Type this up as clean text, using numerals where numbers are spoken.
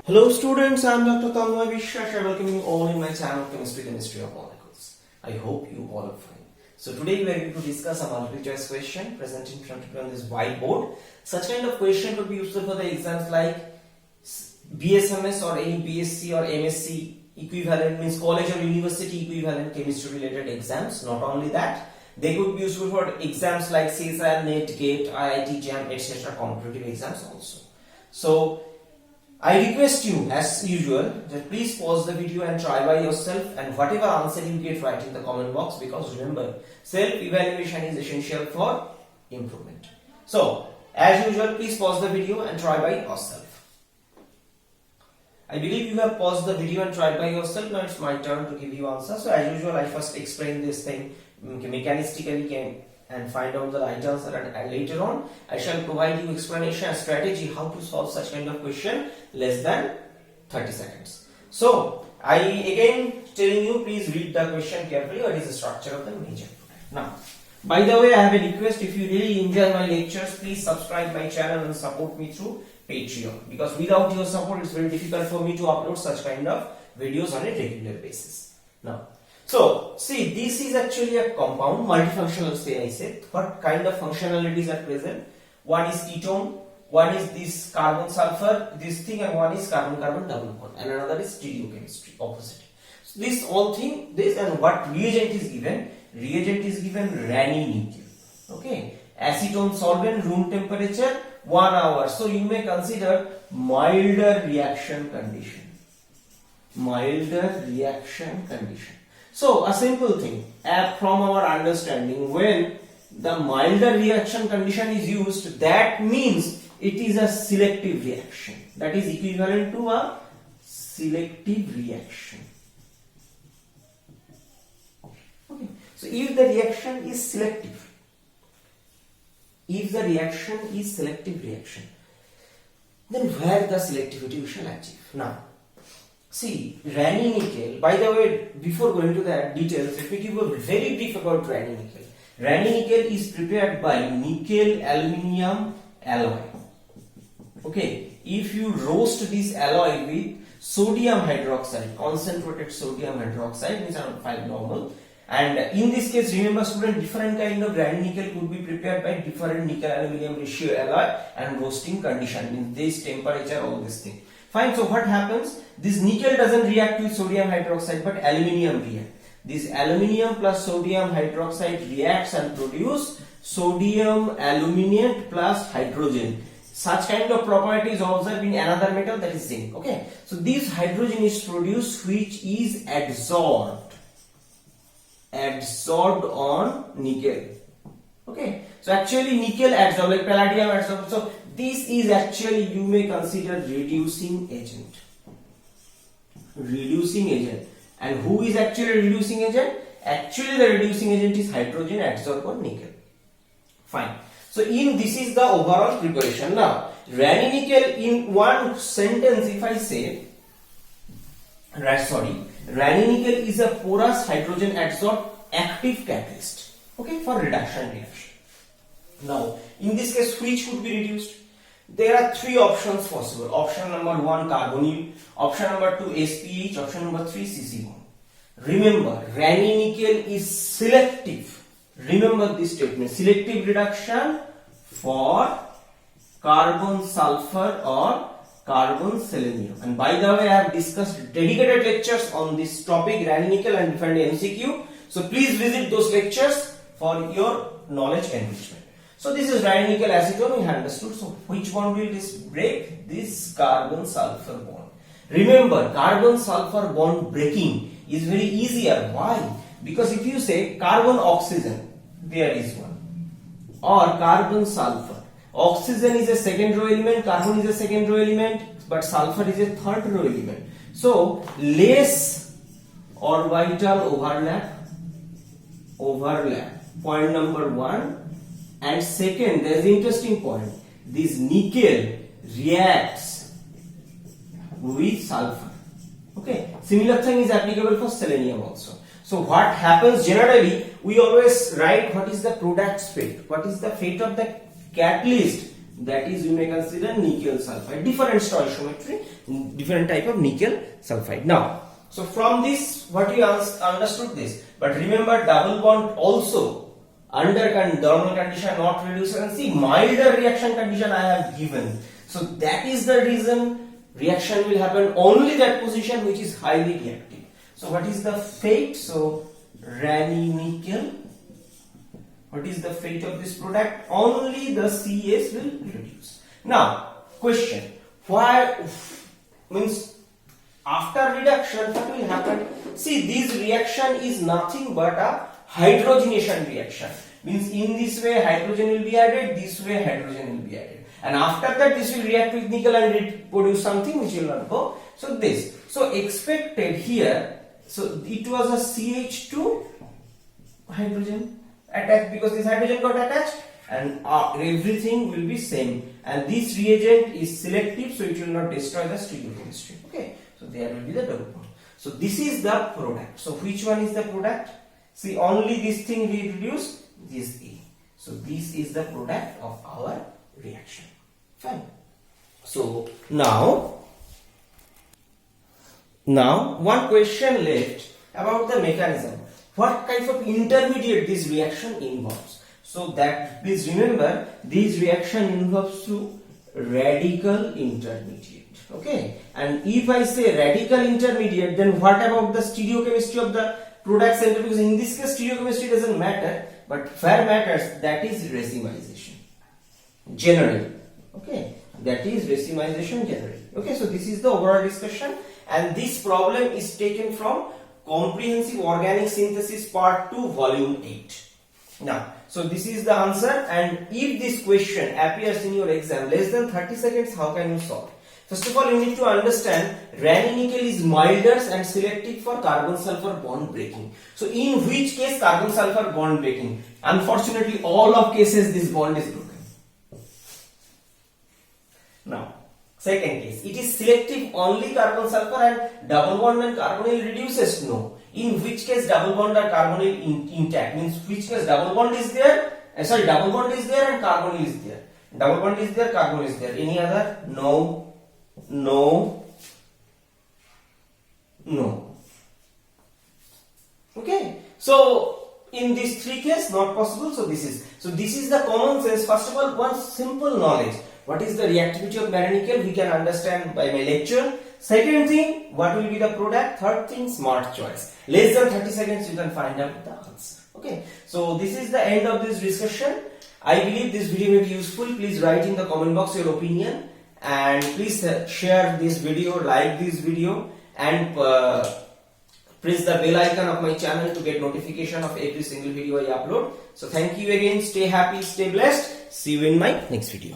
Hello students, I am Dr. Tanmay Vishwash. I welcome you all in my channel Chemistry of Molecules. I hope you all are fine. So today we are going to discuss a multiple choice question present in front of you on this whiteboard. Such kind of question could be useful for the exams like BSMS or any BSc or MSc equivalent, means college or university equivalent chemistry related exams. Not only that, they could be useful for exams like CSIR, NET, GATE, IIT, JAM, etc. competitive exams also. So I request you as usual that please pause the video and try by yourself, and whatever answer you get, write in the comment box, because remember, self-evaluation is essential for improvement. So as usual, please pause the video and try by yourself. I believe you have paused the video and tried by yourself. Now it's my turn to give you answer. So as usual, I first explain this thing mechanistically and find out the right answer, and later on I shall provide you explanation and strategy how to solve such kind of question less than 30 seconds. So I again telling you, please read the question carefully. What is the structure of the major product? Now, by the way, I have a request. If you really enjoy my lectures, please subscribe my channel and support me through Patreon, because without your support it's very difficult for me to upload such kind of videos on a regular basis. Now, so see, this is actually a compound, multifunctional, say I said. What kind of functionalities are present? One is ketone, one is this carbon sulfur, this thing, and one is carbon carbon double bond, and another is stereochemistry, opposite. So this all thing, this, and what reagent is given? Reagent is given ranitidine. Okay, acetone solvent, room temperature 1 hour. So you may consider milder reaction condition. Milder reaction condition. So a simple thing, from our understanding, when the milder reaction condition is used, that means it is a selective reaction. That is equivalent to a selective reaction. Okay. So if the reaction is selective, then where the selectivity we shall achieve? Now, see, ranitidine, by the way, before going to the details, let me give a very brief about ranitidine. Ranitidine is prepared by nickel aluminium alloy. Okay, if you roast this alloy with sodium hydroxide, concentrated sodium hydroxide, means around 5 normal, and in this case, remember student, different kind of ranitidine could be prepared by different nickel aluminium ratio alloy and roasting condition, means this temperature, all this thing. Fine. So what happens? This nickel doesn't react with sodium hydroxide, but aluminium react. This aluminium plus sodium hydroxide reacts and produce sodium aluminate plus hydrogen. Such kind of property is observed in another metal, that is zinc. Okay. So this hydrogen is produced, which is adsorbed on nickel. Okay. So actually nickel adsorbed, like palladium adsorbed. So this is actually, you may consider, reducing agent. And who is actually reducing agent? Actually the reducing agent is hydrogen adsorbed on nickel. Fine. So this is the overall preparation. Now, ranitidine, in one sentence if I say, ranitidine is a porous hydrogen adsorbed active catalyst, okay, for reduction reaction. Now, in this case, which would be reduced? There are 3 options possible. Option number 1, carbonyl. Option number 2, SPH. Option number 3, CC bond. Remember, ranitidine is selective. Remember this statement: selective reduction for carbon sulfur or carbon selenium. And by the way, I have discussed dedicated lectures on this topic, ranitidine and different MCQ. So please visit those lectures for your knowledge enrichment. So this is ranitidine acetone, we have understood. So which bond will this break? This carbon sulfur bond. Remember, carbon sulfur bond breaking is very easier. Why? Because if you say carbon oxygen, there is one, or carbon sulfur. Oxygen is a second row element, carbon is a second row element, but sulfur is a third row element. So less orbital overlap. Point number 1. And second, there is an interesting point. This nickel reacts with sulfur. Okay. Similar thing is applicable for selenium also. So what happens generally, we always write what is the product's fate. What is the fate of the catalyst that is you may consider nickel sulfide, different stoichiometry, different type of nickel sulfide. Now, so from this what you understood this, but remember double bond also under normal condition not reduce, and see milder reaction condition I have given. So that is the reason reaction will happen only that position which is highly reactive. So what is the fate? So Raney nickel. What is the fate of this product? Only the CS will reduce. Now, question: why means after reduction what will happen? See, this reaction is nothing but a hydrogenation reaction. Means in this way hydrogen will be added, this way hydrogen will be added, and after that this will react with nickel and produce something which will not go. So this. So expected here. So it was a CH2 hydrogen attached because this hydrogen got attached, and everything will be same, and this reagent is selective, so it will not destroy the stereochemistry. Okay, so there will be the double bond. So this is the product. So which one is the product? See, only this thing we reduce, this A. So this is the product of our reaction. Fine. So now one question left about the mechanism. What kind of intermediate this reaction involves? So that please remember, this reaction involves through radical intermediate. Okay, and if I say radical intermediate, then what about the stereochemistry of the product center? Because in this case stereochemistry doesn't matter, but where matters, that is racemization generally. Okay, that is racemization generally. Okay, so this is the overall discussion, and this problem is taken from Comprehensive Organic Synthesis Part 2 Volume 8. Now, so this is the answer, and if this question appears in your exam less than 30 seconds, how can you solve? First of all, you need to understand Raney nickel is milder and selective for carbon sulfur bond breaking. So in which case carbon sulfur bond breaking? Unfortunately, all of cases this bond is broken. Now, second case, it is selective only carbon sulfur and double bond and carbonyl reduces? No. In which case double bond or carbonyl intact? Means which case double bond is there? Double bond is there and carbonyl is there. Double bond is there, carbonyl is there. Any other? No. No. No. Okay. So in these three cases not possible. So this is the common sense. First of all, one simple knowledge. What is the reactivity of nickel? We can understand by my lecture. Second thing, what will be the product? Third thing, smart choice. Less than 30 seconds you can find out the answer. Okay. So this is the end of this discussion. I believe this video may be useful. Please write in the comment box your opinion, and please share this video, like this video, and press the bell icon of my channel to get notification of every single video I upload. So thank you again. Stay happy, stay blessed. See you in my next video.